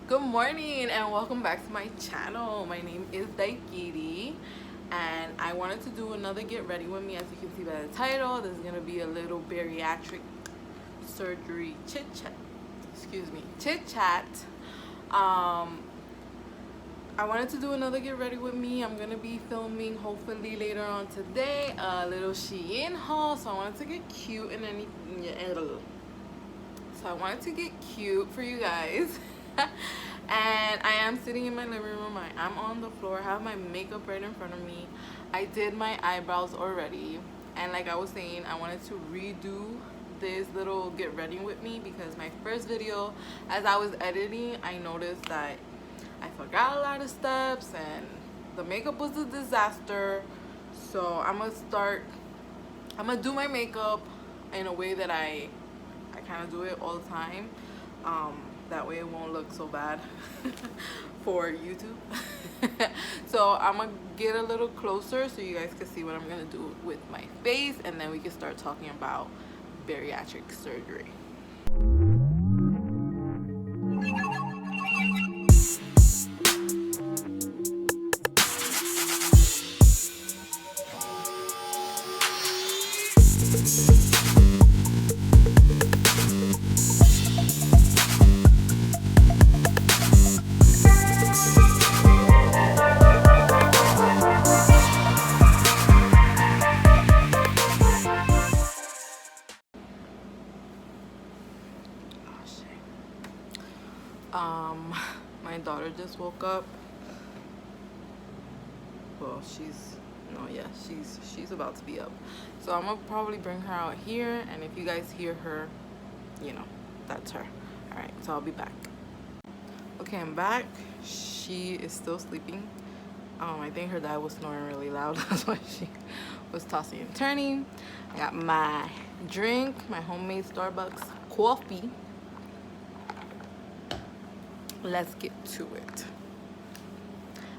Good morning and welcome back to my channel. My name is Daikiry and I wanted to do another get ready with me. As you can see by the title, there's gonna be a little bariatric surgery chit chat. I wanted to do another get ready with me. I'm gonna be filming hopefully later on today a little Shein haul, so I wanted to get cute and anything. So I wanted to get cute for you guys. And I am sitting in my living room. I'm on the floor. I have my makeup right in front of me. I did my eyebrows already. And like I was saying, I wanted to redo this little get ready with me because my first video, as I was editing, I noticed that I forgot a lot of steps and the makeup was a disaster. So I'm gonna do my makeup in a way that I kind of do it all the time. That way it won't look so bad for YouTube. So I'm gonna get a little closer so you guys can see what I'm gonna do with my face, and then we can start talking about bariatric surgery. My daughter just woke up. Well, she's about to be up. So I'm gonna probably bring her out here, and if you guys hear her, that's her. All right, so I'll be back. Okay, I'm back. She is still sleeping. I think her dad was snoring really loud. That's why she was tossing and turning. I got my drink, my homemade Starbucks coffee. Let's get to it.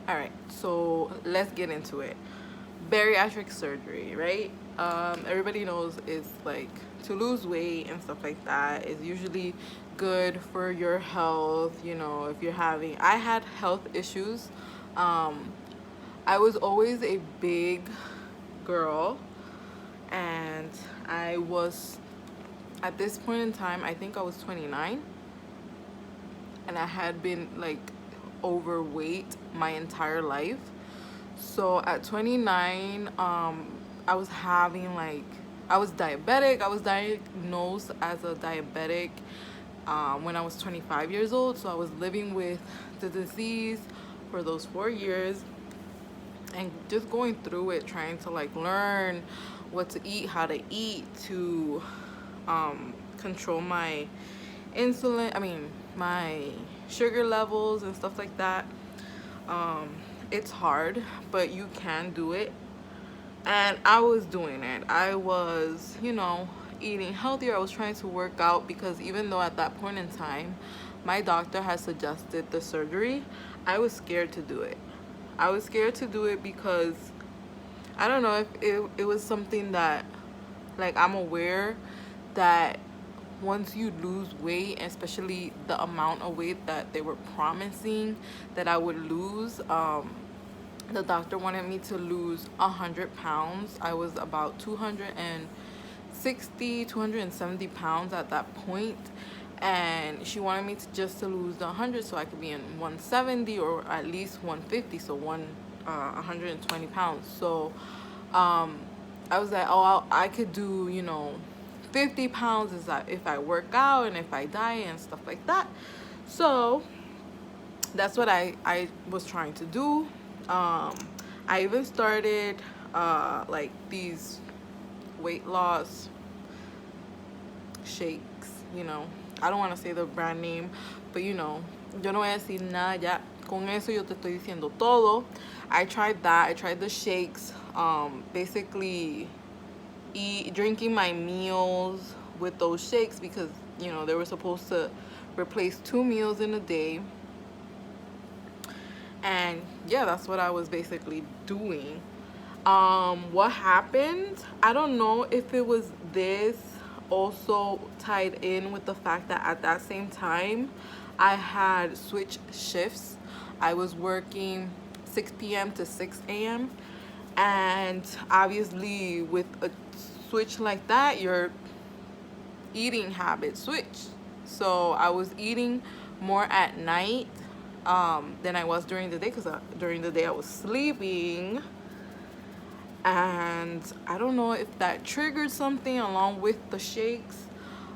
All right, so let's get into it. Bariatric surgery, right? Everybody knows it's like to lose weight and stuff like that is usually good for your health. If you're I had health issues. I was always a big girl, and I was, at this point in time, I think I was 29, and I had been like overweight my entire life. So at 29, I was diabetic. I was diagnosed as a diabetic when I was 25 years old. So I was living with the disease for those 4 years and just going through it, trying to like learn what to eat, how to eat, to control my my sugar levels and stuff like that. It's hard, but you can do it. And I was doing it. I was, eating healthier. I was trying to work out because even though at that point in time my doctor had suggested the surgery, I was scared to do it. I was scared to do it because I don't know if it was something that, like, I'm aware that once you lose weight, especially the amount of weight that they were promising that I would lose, the doctor wanted me to lose 100 pounds. I was about 270 pounds at that point, and she wanted me to lose the 100 so I could be in 170 or at least 150, so 120 pounds. So I was like, I could do 50 pounds is that if I work out and if I diet and stuff like that. So that's what I was trying to do. I even started like these weight loss shakes. I don't want to say the brand name, but yo no voy a decir nada ya. Con eso yo te estoy diciendo todo. I tried that. I tried the shakes. Basically drinking my meals with those shakes because they were supposed to replace 2 meals in a day. And yeah, that's what I was basically doing. What happened, I don't know if it was this also tied in with the fact that at that same time I had switch shifts. I was working 6 p.m. to 6 a.m. and obviously with a switch like that, your eating habits switch. So I was eating more at night than I was during the day, because during the day I was sleeping, and I don't know if that triggered something along with the shakes.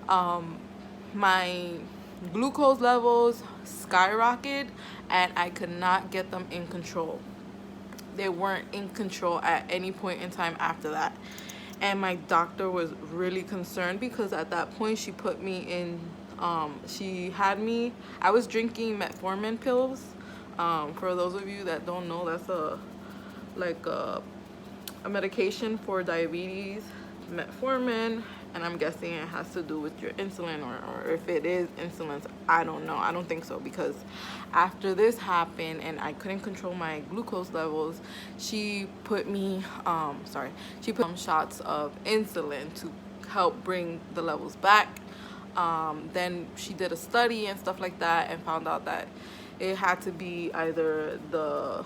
My glucose levels skyrocketed and I could not get them in control. They weren't in control at any point in time after that. And my doctor was really concerned, because at that point she put me in, she had me, I was drinking metformin pills. For those of you that don't know, that's a medication for diabetes, metformin, and I'm guessing it has to do with your insulin, or if it is insulin, I don't know. I don't think so, because after this happened and I couldn't control my glucose levels, she put me she put some shots of insulin to help bring the levels back. Then she did a study and stuff like that and found out that it had to be either the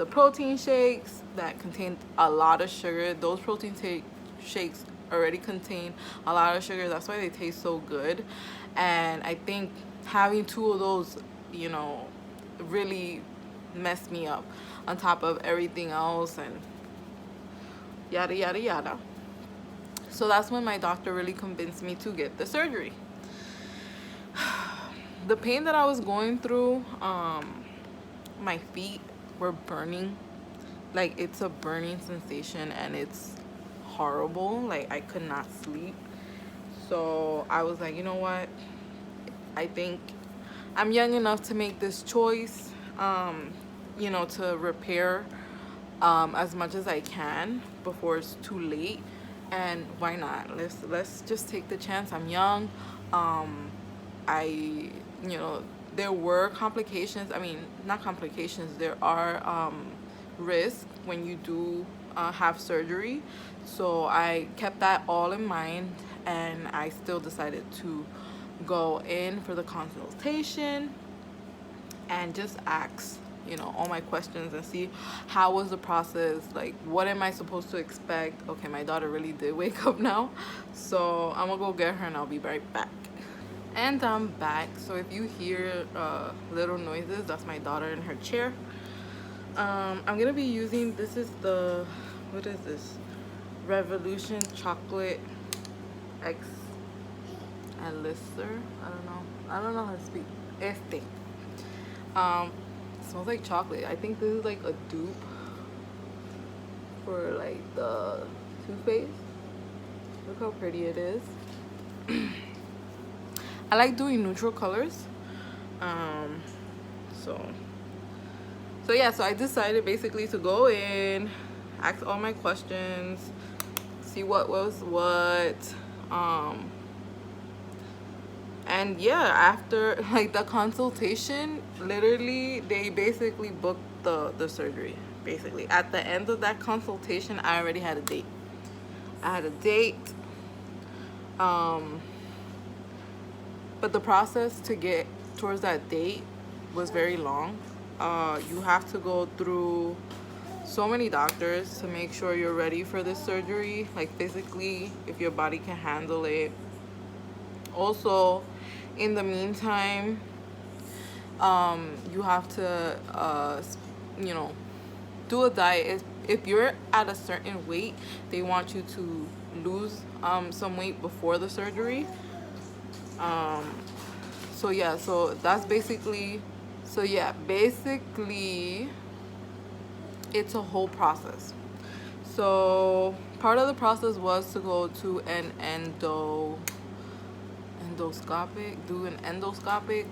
protein shakes that contained a lot of sugar. Those protein shakes already contain a lot of sugar. That's why they taste so good. And I think having 2 of those, really messed me up, on top of everything else and yada yada yada. So that's when my doctor really convinced me to get the surgery. The pain that I was going through, my feet were burning. Like, it's a burning sensation and it's horrible. Like, I could not sleep. So I was like, you know what, I think I'm young enough to make this choice, to repair as much as I can before it's too late. And why not? Let's just take the chance. I'm young. There were complications. I mean, not complications. There are risks when you do have surgery. So I kept that all in mind, and I still decided to go in for the consultation and just ask, all my questions and see how was the process, like what am I supposed to expect. Okay, my daughter really did wake up now, so I'm gonna go get her and I'll be right back. And I'm back. So if you hear little noises, that's my daughter in her chair. I'm gonna be using, this is the, what is this, Revolution Chocolate X Elixir. I don't know how to speak. Smells like chocolate. I think this is like a dupe for like the toothpaste. Look how pretty it is. I like doing neutral colors. So yeah, so I decided basically to go in, ask all my questions, see what was what. And yeah, after like the consultation, literally they basically booked the surgery. Basically at the end of that consultation, I already had a date. But the process to get towards that date was very long. You have to go through so many doctors to make sure you're ready for this surgery, like physically, if your body can handle it. Also, in the meantime, you have to do a diet. If you're at a certain weight, they want you to lose some weight before the surgery. Basically it's a whole process. So part of the process was to go to an endoscopic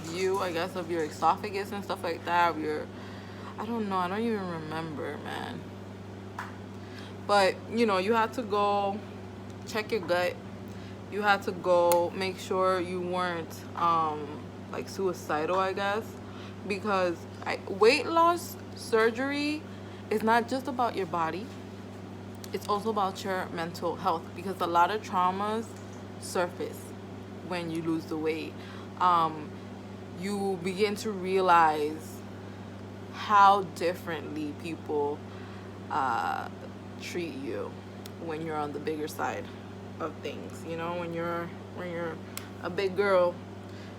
view, I guess, of your esophagus and stuff like that. I don't even remember, man. But you had to go check your gut. You had to go make sure you weren't like suicidal, I guess, because weight loss surgery is not just about your body. It's also about your mental health, because a lot of traumas surface when you lose the weight. you begin to realize how differently people treat you when you're on the bigger side of things. You know, when you're a big girl,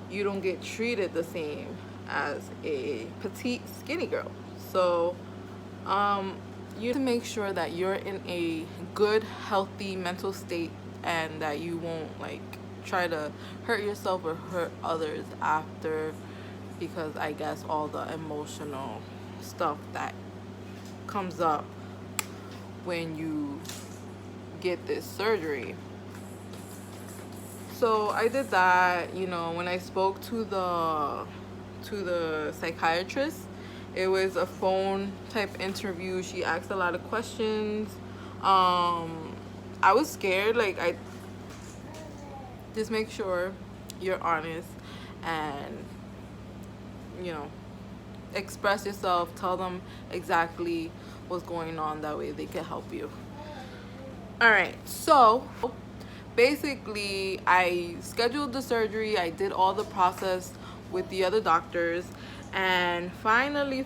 you don't get treated the same as a petite skinny girl. So you have to make sure that you're in a good, healthy mental state, and that you won't like try to hurt yourself or hurt others after, because I guess all the emotional stuff that comes up when you get this surgery. So I did that. You know, when I spoke to the psychiatrist, it was a phone type interview. She asked a lot of questions. I was scared. Like, I just make sure you're honest and, you know, express yourself. Tell them exactly what's going on. That way they can help you. All right, so basically I scheduled the surgery. I did all the process with the other doctors, and finally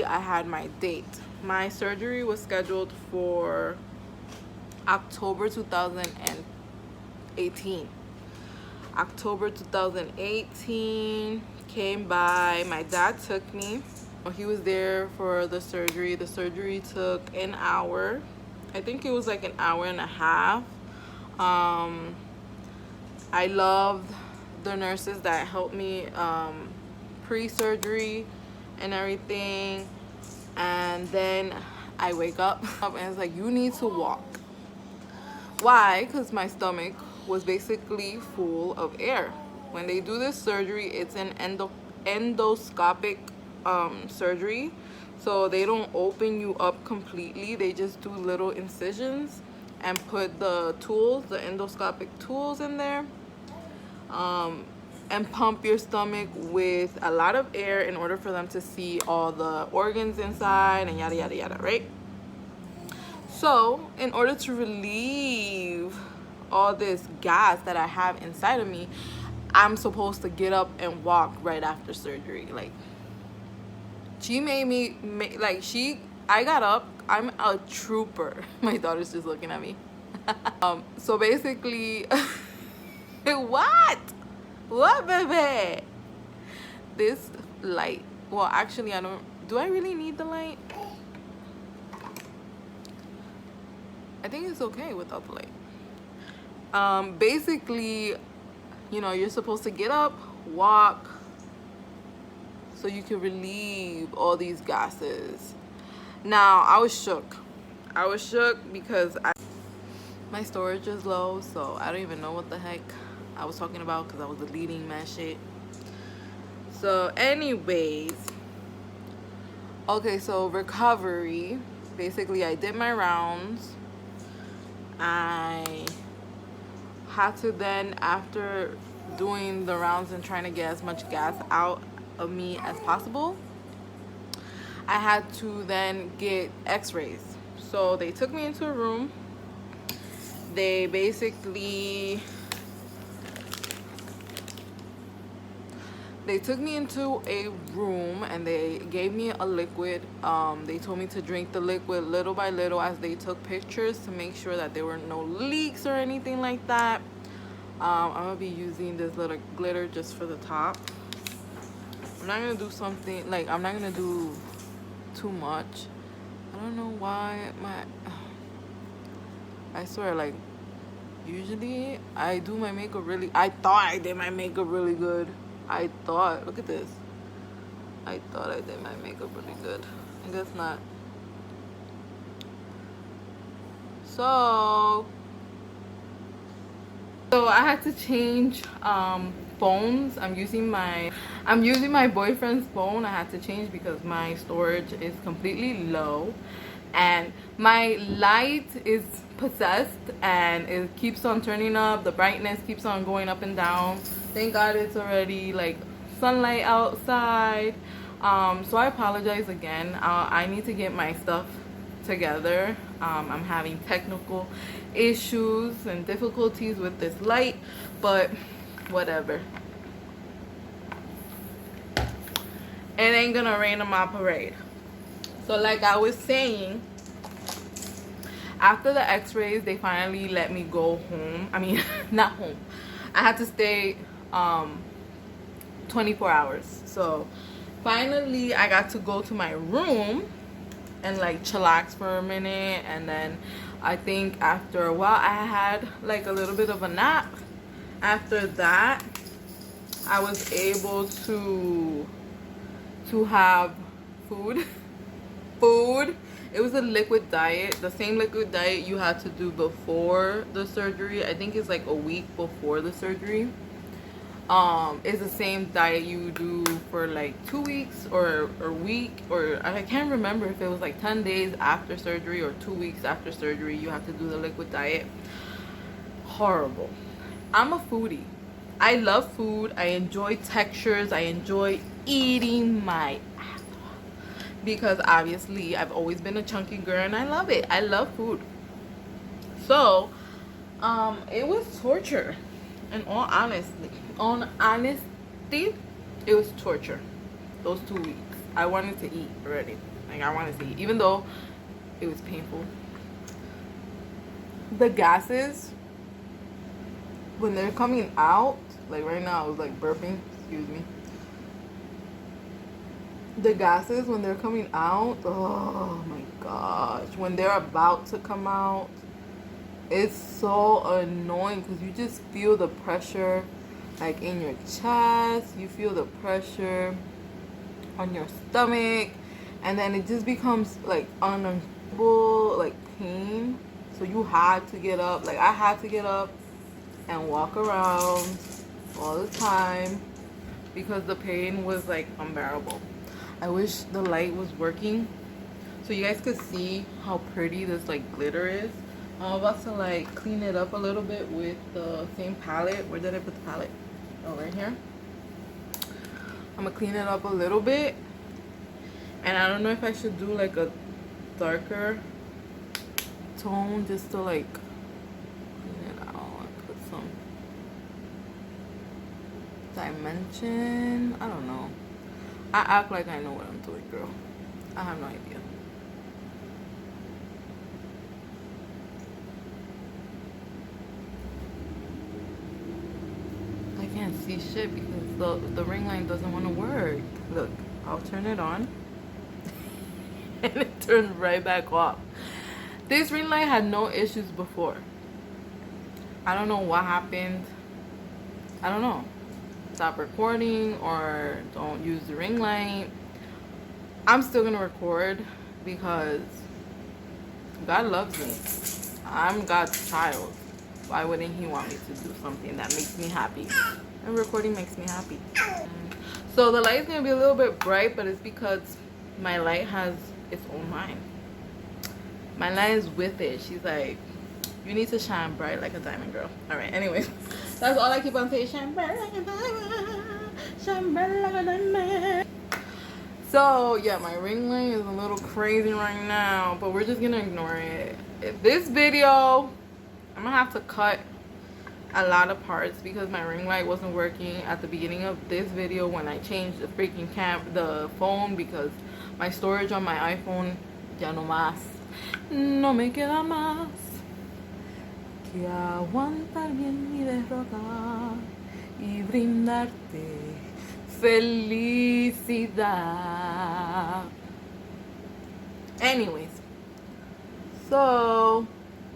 I had my date. My surgery was scheduled for October 2018. October 2018 came by. My dad took me. He was there for the surgery. The surgery took an hour. I think it was like an hour and a half. I loved the nurses that helped me pre-surgery and everything. And then I wake up and it's like, you need to walk. Why? Because my stomach was basically full of air. When they do this surgery, it's an endoscopic surgery. So they don't open you up completely. They just do little incisions and put the tools, the endoscopic tools in there, and pump your stomach with a lot of air in order for them to see all the organs inside and yada yada yada, right? So in order to relieve all this gas that I have inside of me, I'm supposed to get up and walk right after surgery. Like, she made me I got up. I'm a trooper. My daughter's just looking at me. So basically, what, baby? This light. Well, actually, do I really need the light? I think it's okay without the light. Basically, you know, you're supposed to get up, walk, so you can relieve all these gases. Now, I was shook. I was shook because my storage is low, so I don't even know what the heck I was talking about because I was deleting my shit. So anyways, okay, so recovery. Basically, I did my rounds. I had to then, after doing the rounds and trying to get as much gas out of me as possible, I had to then get x-rays. So they took me into a room. They basically took me into a room and they gave me a liquid. They told me to drink the liquid little by little as they took pictures to make sure that there were no leaks or anything like that. I'm gonna be using this little glitter just for the top. I'm not gonna do something like, I'm not gonna do too much. I don't know why I swear, like, usually I do my makeup really, I thought I did my makeup really good. Look at this. I thought I did my makeup really good. I guess not. So I had to change phones. I'm using my boyfriend's phone. I had to change because my storage is completely low and my light is possessed and it keeps on turning up. The brightness keeps on going up and down. Thank God it's already like sunlight outside. So I apologize again. I need to get my stuff together. I'm having technical issues and difficulties with this light, but whatever. it ain't gonna rain on my parade. So like I was saying, after the x-rays, they finally let me go home. I mean, not home. I had to stay 24 hours. So finally I got to go to my room and like chillax for a minute. And then I think after a while I had like a little bit of a nap. After that, I was able to have food. It was a liquid diet, the same liquid diet you had to do before the surgery. I think it's like a week before the surgery. It's the same diet you do for like 2 weeks or a week, or I can't remember if it was like 10 days after surgery or 2 weeks after surgery. You have to do the liquid diet. Horrible. I'm a foodie. I love food. I enjoy textures. I enjoy eating my ass off, because obviously I've always been a chunky girl and I love it. I love food. So it was torture. In all honesty, it was torture. Those 2 weeks, I wanted to eat already. Like, I wanted to eat, even though it was painful. The gases, when they're coming out, like right now I was like burping, excuse me. The gases, when they're coming out, oh my gosh, when they're about to come out, it's so annoying, because you just feel the pressure like in your chest, you feel the pressure on your stomach, and then it just becomes like uncomfortable, like pain. So you had to get up, like I had to get up and walk around all the time, because the pain was like unbearable. I wish the light was working so you guys could see how pretty this like glitter is. I'm about to like clean it up a little bit with the same palette. Where did I put the palette? Oh, right here. I'm gonna clean it up a little bit, and I don't know if I should do like a darker tone just to like clean it out and put some dimension. I don't know. I act like I know what I'm doing, girl. I have no idea. I can't see shit because the ring light doesn't want to work. Look, I'll turn it on and it turned right back off. This ring light had no issues before. I don't know what happened. I don't know. Stop recording or don't use the ring light. I'm still gonna record because God loves me. I'm God's child. Why wouldn't he want me to do something that makes me happy? And recording makes me happy. So the light's gonna be a little bit bright, but it's because my light has its own mind. My light is with it. She's like, you need to shine bright like a diamond, girl. All right, anyways, that's all I keep on saying. Shine bright like a diamond. Shine bright like a diamond. So yeah, my ring light is a little crazy right now, but we're just gonna ignore it. This video, I'm gonna have to cut a lot of parts because my ring light wasn't working at the beginning of this video when I changed the freaking the phone, because my storage on my iPhone ya no más. No me queda más que aguantar bien mi derrota y brindarte felicidad. Anyways, so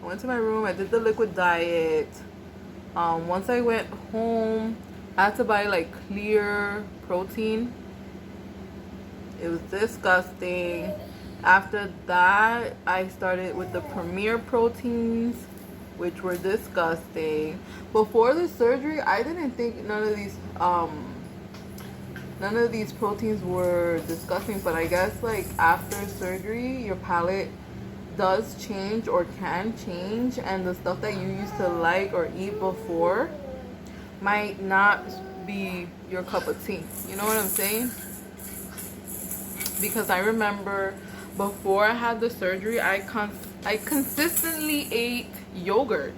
I went to my room. I did the liquid diet. Once I went home, I had to buy like clear protein. It was disgusting. After that, I started with the Premier proteins, which were disgusting. Before the surgery, I didn't think none of these proteins were disgusting, but I guess like after surgery, your palate does change or can change, and the stuff that you used to like or eat before might not be your cup of tea. You know what I'm saying? Because I remember before I had the surgery, I consistently ate yogurt.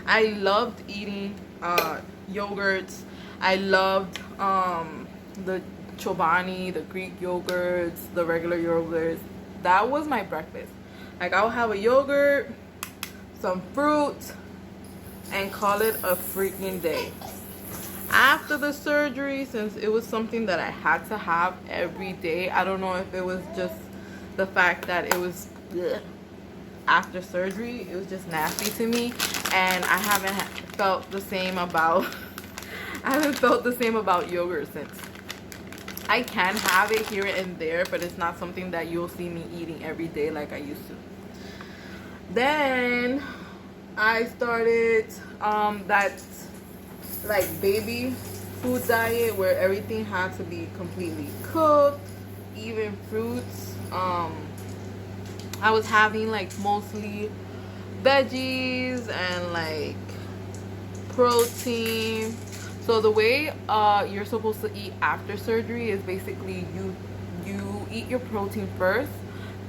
I loved eating yogurts. I loved the Chobani, the Greek yogurts, the regular yogurts. That was my breakfast. Like, I would have a yogurt, some fruit, and call it a freaking day. After the surgery, since it was something that I had to have every day, I don't know if it was just the fact that it was after surgery, it was just nasty to me, and I haven't felt the same about yogurt since. I can have it here and there, but it's not something that you'll see me eating every day like I used to. Then I started that like baby food diet where everything had to be completely cooked, even fruits. I was having like mostly veggies and like protein. So the way you're supposed to eat after surgery is basically you eat your protein first,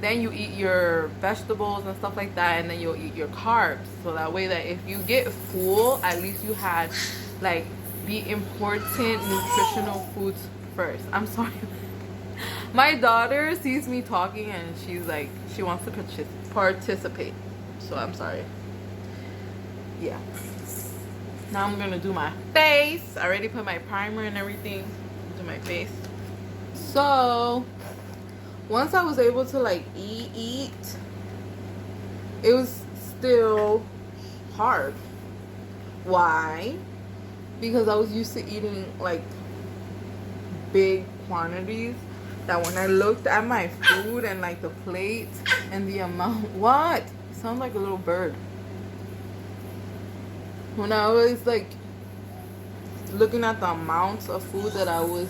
then you eat your vegetables and stuff like that, and then you'll eat your carbs. So that way that if you get full, at least you had like the important nutritional foods first. I'm sorry. My daughter sees me talking and she's like, she wants to participate. So I'm sorry. Yeah. Now I'm gonna do my face. I already put my primer and everything. Do my face. So once I was able to like eat, it was still hard. Why? Because I was used to eating like big quantities, that when I looked at my food and like the plate and the amount, what? It sounds like a little bird. When I was like looking at the amounts of food that I was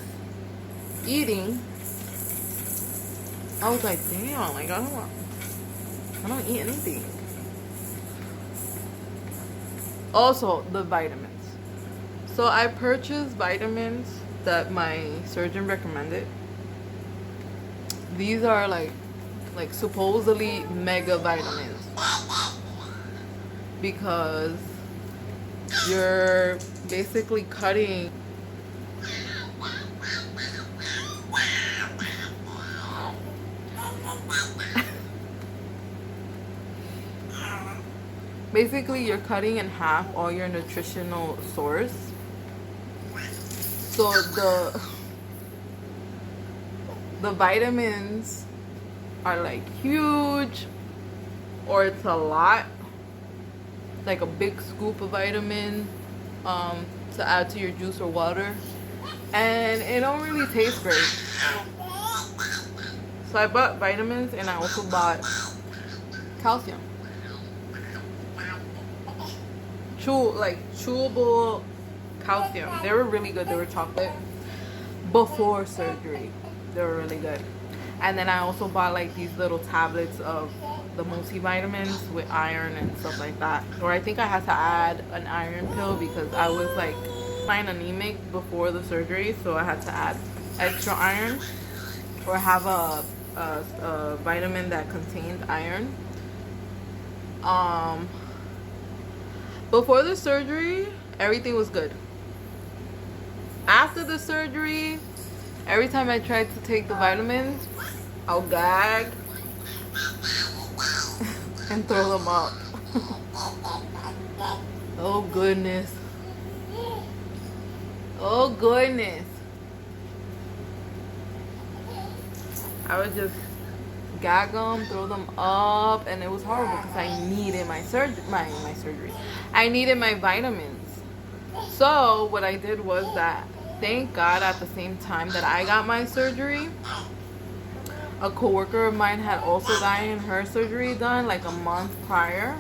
eating, I was like, damn, like I don't eat anything. Also, the vitamins. So I purchased vitamins that my surgeon recommended. These are like supposedly mega vitamins, because you're basically cutting you're cutting in half all your nutritional source. So the vitamins are like huge, or it's a lot, like a big scoop of vitamin to add to your juice or water, and it don't really taste great. So I bought vitamins, and I also bought calcium, chewable calcium. They were really good. They were chocolate. Before surgery, they were really good. And then I also bought like these little tablets of the multivitamins with iron and stuff like that. Or I think I had to add an iron pill because I was like anemic before the surgery, so I had to add extra iron, or have a vitamin that contained iron. Before the surgery, everything was good. After the surgery, every time I tried to take the vitamins, I'll gag and throw them up. Oh goodness. Oh goodness. I would just gag them, throw them up, and it was horrible because I needed my surgery. I needed my vitamins. So what I did was that, thank God, at the same time that I got my surgery, a coworker of mine had also gotten her surgery done like a month prior,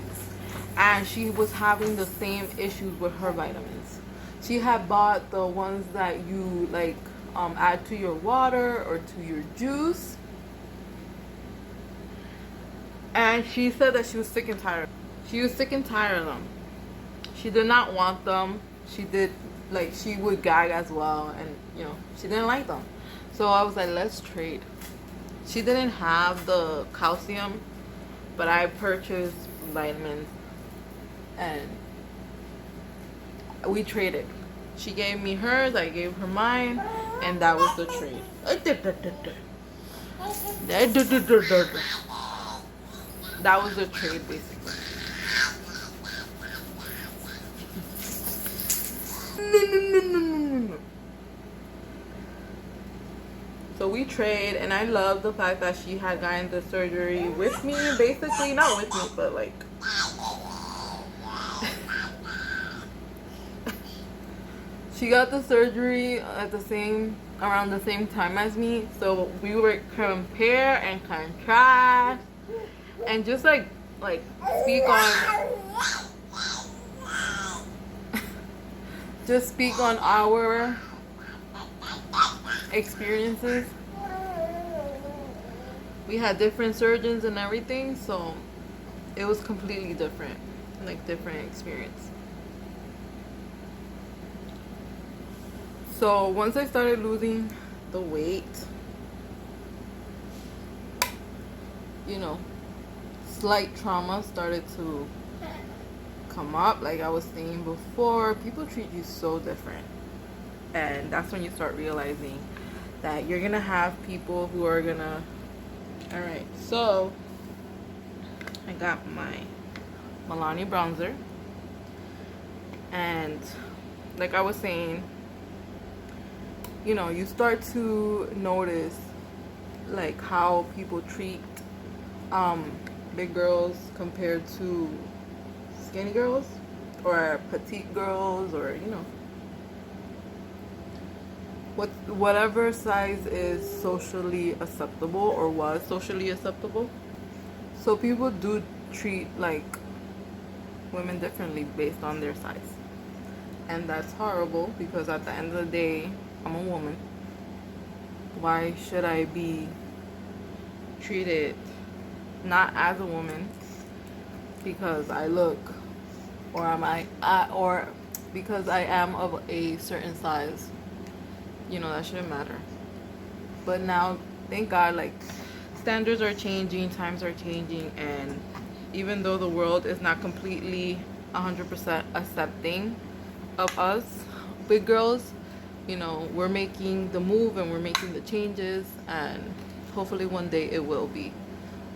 and she was having the same issues with her vitamins. She had bought the ones that you like add to your water or to your juice, and she said that she was sick and tired. She was sick and tired of them. She did not want them. She would gag as well, and she didn't like them. So I was like, let's trade. She didn't have the calcium, but I purchased vitamins, and we traded. She gave me hers, I gave her mine, And that was the trade. That was the trade, basically. No. So we trade, and I love the fact that she had gotten the surgery with me, basically. Not with me, but like she got the surgery at around the same time as me. So we would compare and contrast and just like speak on just speak on our experiences. We had different surgeons and everything, so it was completely different, like different experience. So once I started losing the weight, you know, slight trauma started to come up. Like I was saying before, people treat you so different. And that's when you start realizing that you're gonna have people who are gonna... Alright, so I got my Milani bronzer. And like I was saying, you know, you start to notice like how people treat big girls compared to skinny girls or petite girls, or you know, whatever size is socially acceptable or was socially acceptable. So people do treat like women differently based on their size, and that's horrible, because at the end of the day, I'm a woman. Why should I be treated not as a woman because I look, or because I am of a certain size? You know, that shouldn't matter. But now, thank God, like, standards are changing, times are changing, and even though the world is not completely 100% accepting of us big girls, you know, we're making the move and we're making the changes, and hopefully one day it will be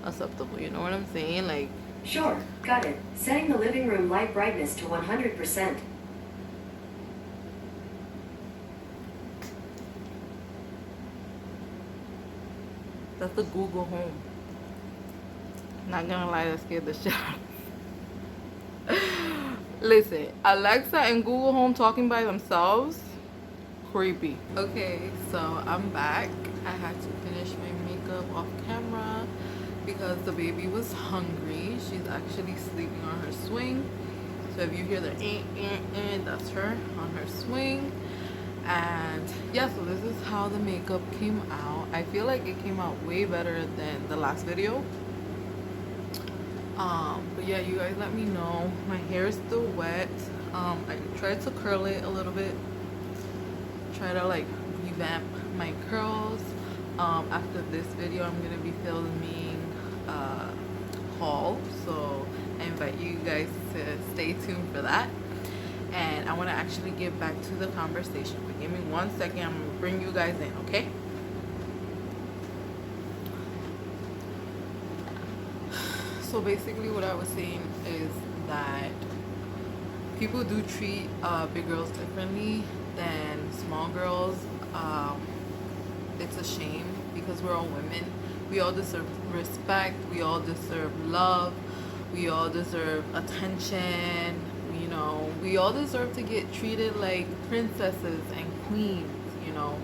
acceptable. You know what I'm saying? Like, sure, got it. Setting the living room light brightness to 100%. that's the Google Home. Not gonna lie, that scared the shit out of me. Listen, Alexa and Google Home talking by themselves, creepy. Okay, so I'm back. I had to finish my makeup off camera because the baby was hungry. She's actually sleeping on her swing. So if you hear the that's her on her swing. And yeah, so this is how the makeup came out. I feel like it came out way better than the last video. But yeah, you guys let me know. My hair is still wet. I tried to curl it a little bit, try to like revamp my curls. After this video, I'm gonna be filming a haul, so I invite you guys to stay tuned for that. And I want to actually get back to the conversation, but give me 1 second. I'm gonna bring you guys in, okay? So basically what I was saying is that people do treat big girls differently than small girls. It's a shame, because we're all women. We all deserve respect. We all deserve love. We all deserve attention. You know, we all deserve to get treated like princesses and queens. You know,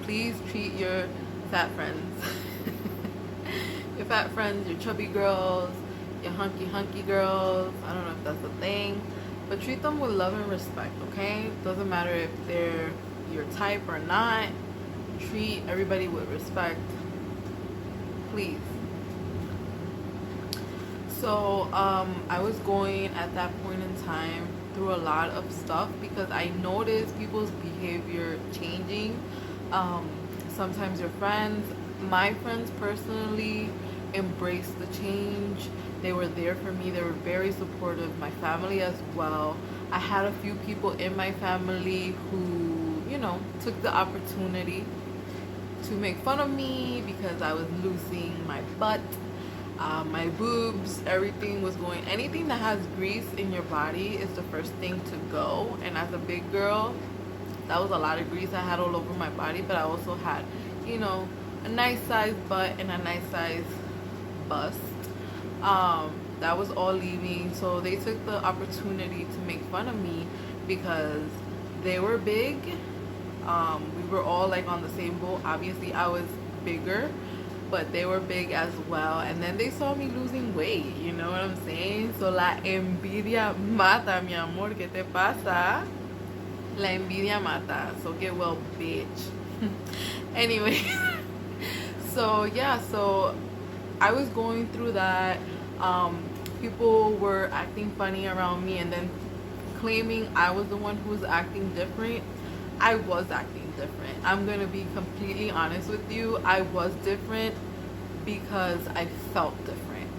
please treat your fat friends. Your fat friends, your chubby girls, your hunky girls. I don't know if that's a thing, but treat them with love and respect, okay? Doesn't matter if they're your type or not. Treat everybody with respect, please. So I was going at that point in time through a lot of stuff, because I noticed people's behavior changing. Sometimes your friends, my friends personally, embraced the change. They were there for me. They were very supportive. My family as well. I had a few people in my family who, you know, took the opportunity to make fun of me because I was losing my butt, my boobs, everything was going. Anything that has grease in your body is the first thing to go. And as a big girl, that was a lot of grease I had all over my body, but I also had, you know, a nice size butt and a nice size bust. That was all leaving. So they took the opportunity to make fun of me because they were big. We were all like on the same boat. Obviously I was bigger, but they were big as well. And then they saw me losing weight, you know what I'm saying? So la envidia mata, mi amor, ¿qué te pasa? La envidia mata. So get well, bitch. Anyway, so yeah, so I was going through that. People were acting funny around me and then claiming I was the one who was acting different. I was acting different. I'm gonna be completely honest with you. I was different because I felt different.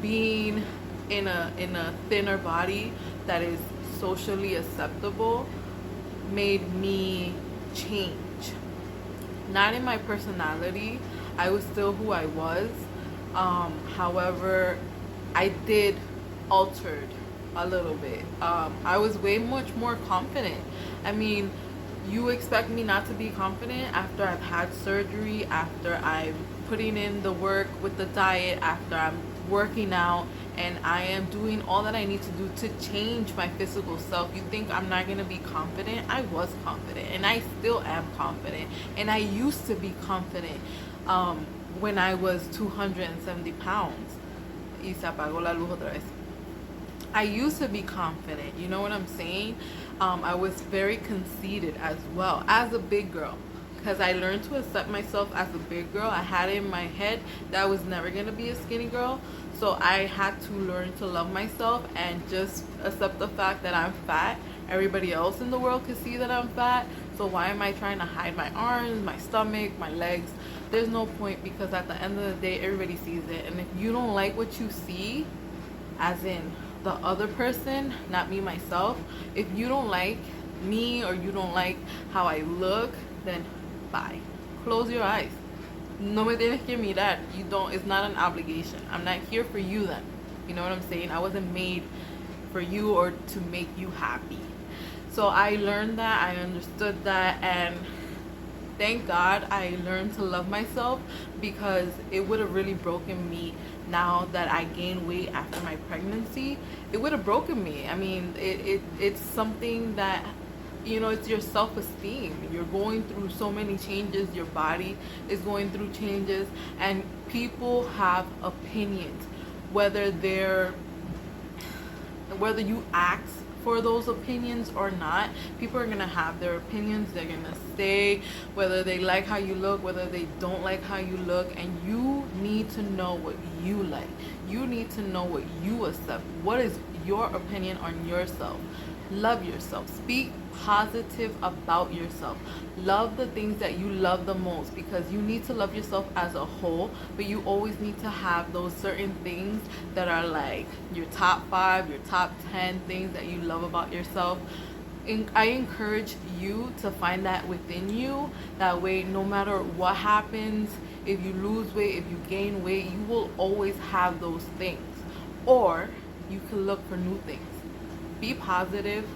Being in a thinner body that is socially acceptable made me change. Not in my personality. I was still who I was. However, I did altered a little bit. I was way much more confident. I mean, you expect me not to be confident after I've had surgery, after I'm putting in the work with the diet, after I'm working out, and I am doing all that I need to do to change my physical self. You think I'm not going to be confident? I was confident, and I still am confident, and I used to be confident when I was 270 pounds. Y se apagó la luz otra vez. I used to be confident, you know what I'm saying? I was very conceited as well as a big girl, because I learned to accept myself as a big girl. I had it in my head that I was never going to be a skinny girl, so I had to learn to love myself and just accept the fact that I'm fat. Everybody else in the world can see that I'm fat, so why am I trying to hide my arms, my stomach, my legs? There's no point, because at the end of the day, everybody sees it. And if you don't like what you see, as in the other person, not me myself, if you don't like me or you don't like how I look, then bye. Close your eyes. No me tienes que mirar. You don't, it's not an obligation. I'm not here for you then. You know what I'm saying? I wasn't made for you or to make you happy. So I learned that, I understood that, and thank God I learned to love myself, because it would have really broken me now that I gained weight after my pregnancy. It would have broken me. I mean, it's something that, you know, it's your self-esteem. You're going through so many changes. Your body is going through changes, and people have opinions, whether you ask for those opinions or not. People are gonna have their opinions. They're gonna say whether they like how you look, whether they don't like how you look, and you need to know what you like. You need to know what you accept. What is your opinion on yourself? Love yourself. Speak positive about yourself. Love the things that you love the most, because you need to love yourself as a whole, but you always need to have those certain things that are like your top 5, your top 10 things that you love about yourself. I encourage you to find that within you. That way, no matter what happens, if you lose weight, if you gain weight, you will always have those things. Or you can look for new things. Be positive,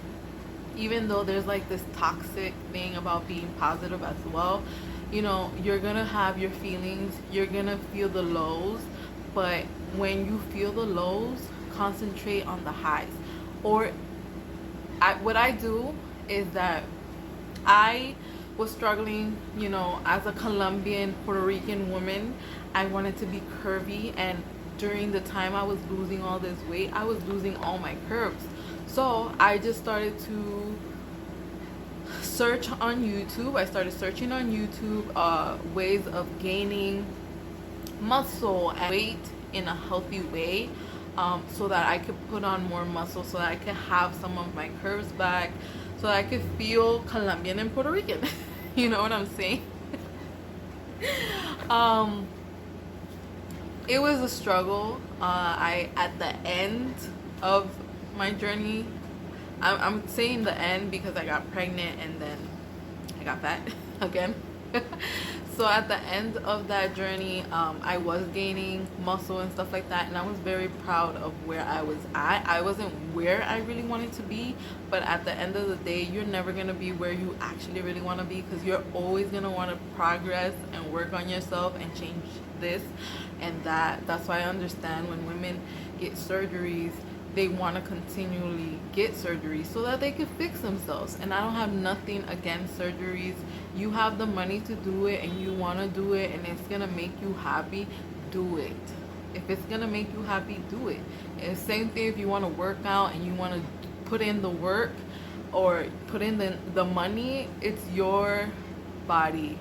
even though there's like this toxic thing about being positive as well. You know, you're gonna have your feelings, you're gonna feel the lows, but when you feel the lows, concentrate on the highs. Or what I do is that I was struggling, you know, as a Colombian, Puerto Rican woman. I wanted to be curvy, and during the time I was losing all this weight, I was losing all my curves. So I just started to search on YouTube. I started searching on YouTube ways of gaining muscle and weight in a healthy way, so that I could put on more muscle, so that I could have some of my curves back, so that I could feel Colombian and Puerto Rican. You know what I'm saying? It was a struggle. At the end of my journey, I'm saying the end because I got pregnant and then I got fat again. So at the end of that journey, I was gaining muscle and stuff like that, and I was very proud of where I was at. I wasn't where I really wanted to be, but at the end of the day, you're never going to be where you actually really want to be, because you're always going to want to progress and work on yourself and change this and that. That's why I understand when women get surgeries, they want to continually get surgeries so that they can fix themselves. And I don't have nothing against surgeries. You have the money to do it and you want to do it and it's gonna make you happy, do it. If it's gonna make you happy, do it. And same thing if you want to work out and you want to put in the work or put in the money. It's your body,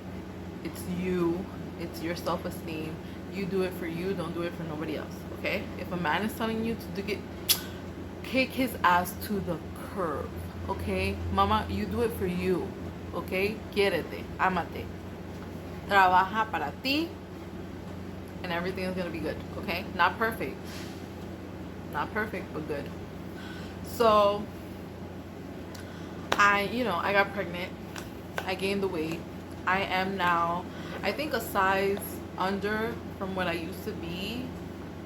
it's you, it's your self-esteem. You do it for you, don't do it for nobody else. Okay? If a man is telling you to kick his ass to the curb, okay? Mama, you do it for you, okay? Quiérete, amate, trabaja para ti, and everything is gonna be good, okay? Not perfect, but good. So I got pregnant, I gained the weight. I am now, I think, a size under from what I used to be.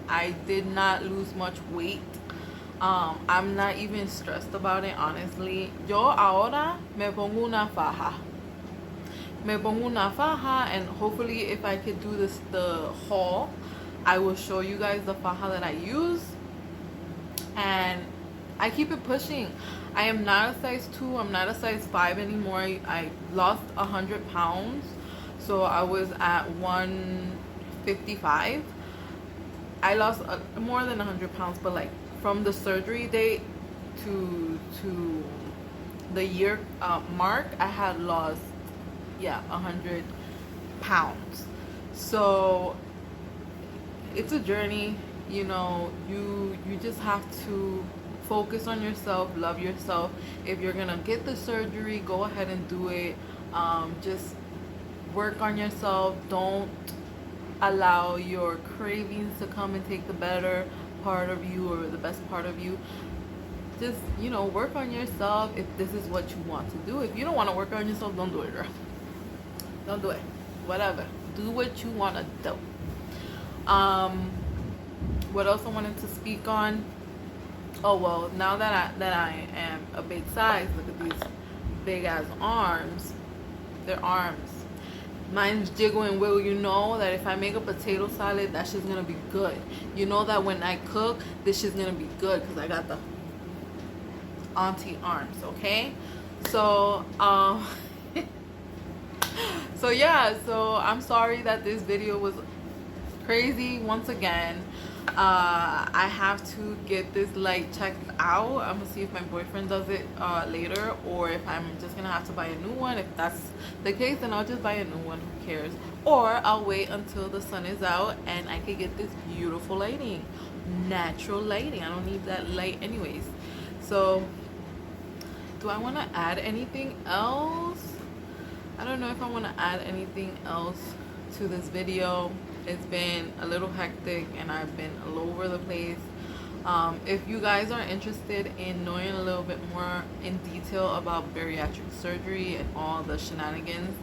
I did not lose much weight. I'm not even stressed about it, honestly. Yo ahora me pongo una faja. And hopefully if I could do the haul, I will show you guys the faja that I use. And I keep it pushing. I am not a size 2. I'm not a size 5 anymore. I lost 100 pounds. So I was at 155. I lost more than 100 pounds, but like from the surgery date to the year mark, I had lost 100 pounds. So it's a journey, you know. You just have to focus on yourself, love yourself. If you're gonna get the surgery, go ahead and do it. Just work on yourself. Don't allow your cravings to come and take the better part of you or the best part of you. Just, work on yourself if this is what you want to do. If you don't want to work on yourself, don't do it, girl. Don't do it. Whatever. Do what you want to do. What else I wanted to speak on? Oh, well, now that I am a big size, look at these big ass arms. They're arms. Mine's jiggle and wiggle. You know that if I make a potato salad, that shit's gonna be good. You know that when I cook, this shit's gonna be good because I got the auntie arms, okay? So, so I'm sorry that this video was crazy once again. I have to get this light checked out. I'm gonna see if my boyfriend does it later, or if I'm just gonna have to buy a new one. If that's the case, then I'll just buy a new one. Who cares? Or I'll wait until the sun is out and I can get this beautiful lighting, natural lighting. I don't need that light anyways. So do I want to add anything else? I don't know if I want to add anything else to this video. It's been a little hectic and I've been all over the place. If you guys are interested in knowing a little bit more in detail about bariatric surgery and all the shenanigans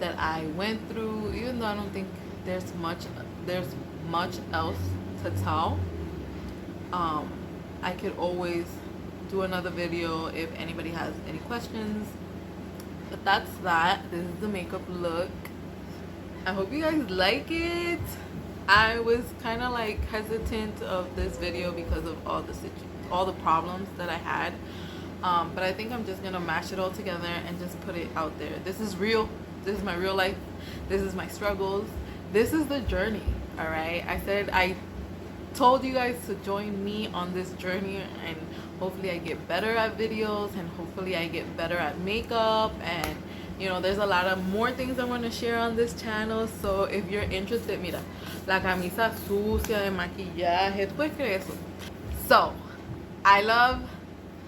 that I went through, even though I don't think there's much else to tell, I could always do another video if anybody has any questions. But that's that. This is the makeup look. I hope you guys like it. I was kind of like hesitant of this video because of all the problems that I had, but I think I'm just gonna mash it all together and just put it out there. This is real. This is my real life. This is my struggles. This is the journey. All right, I told you guys to join me on this journey, and hopefully I get better at videos, and hopefully I get better at makeup, and there's a lot of more things I want to share on this channel. So if you're interested, mira, la camisa sucia de maquillaje, ¿tú puedes creer eso? So I love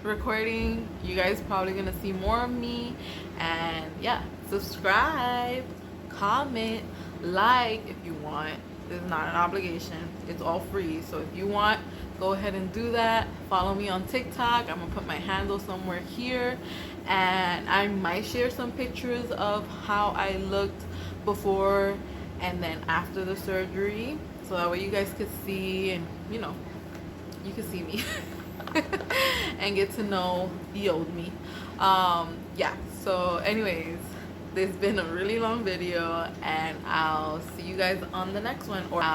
recording. You guys probably gonna see more of me, and subscribe, comment, like if you want. This is not an obligation. It's all free. So if you want, go ahead and do that. Follow me on TikTok. I'm gonna put my handle somewhere here, and I might share some pictures of how I looked before and then after the surgery, so that way you guys could see, and you know, you can see me and get to know the old me. Yeah, so anyways, this has been a really long video, and I'll see you guys on the next one, or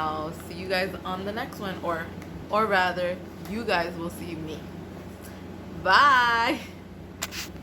rather, you guys will see me. Bye.